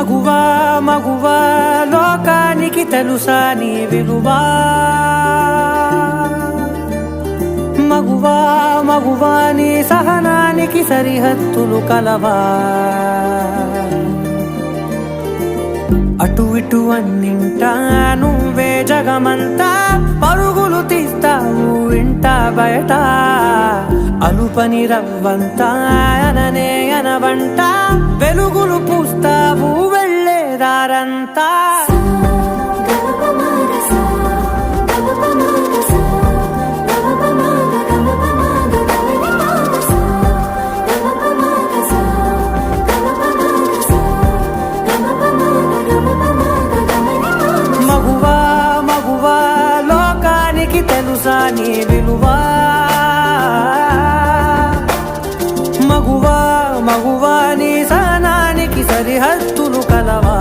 మగువా మగువా లోకానికి తెలుసా నీ విలువా మగువా మగువా నీ సహనానికి సరిహద్దులు కలవా అటు ఇటు అన్నింటా నువ్వే జగమంతా పరుగులు తీస్తావు ఇంట బయట అలుపని రవ్వంతా అననే అనవంట వెలుగులు పూస్తావు వెళ్ళేదారంతా మగువా మగువా లోకానికి తెలుసా నీ విలువా మగువా మగువా నీ సహనానికి సరిహద్దులు కలవా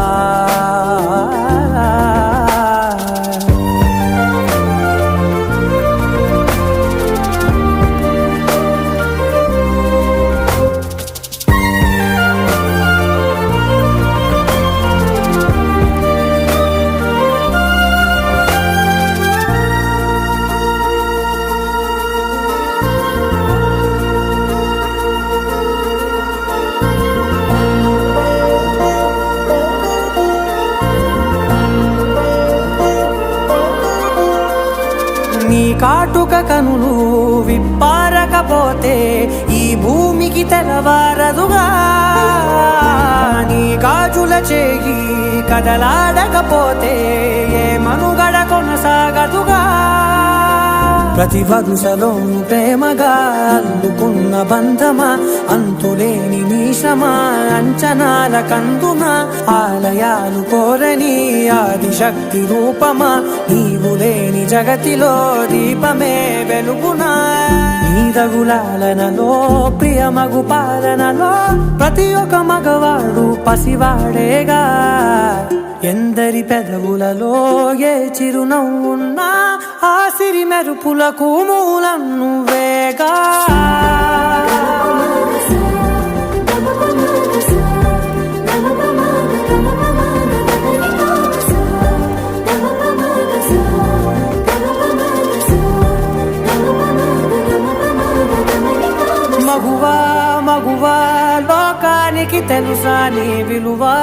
నీ కాటుక కనులు విప్పారకపోతే ఈ భూమికి తెలవారదుగా నీ గాజుల చేయి కదలాడకపోతే ఏ మనుగడ కొనసాగదుగా ప్రతి వరుసలో ప్రేమగా అల్లుకున్న బంధమా అంతులేని నీశమా అంచనాల కందున ఆలయాలు కోరని ఆదిశక్తి రూపమా నీవు లేని జగతిలో దీపమే వెలుగునా నీదగులాలనలో ప్రియమగు పాలనలో ప్రతి ఒక్క మగవాడు పసివాడేగా ఎందరి పెదవులలో ఏ చిరునవ్వున్నా ఆ సిరి మెరుపులకు మూలం నువ్వేగా మగువా మగువా లోకానికి తెలుసా నీ విలువా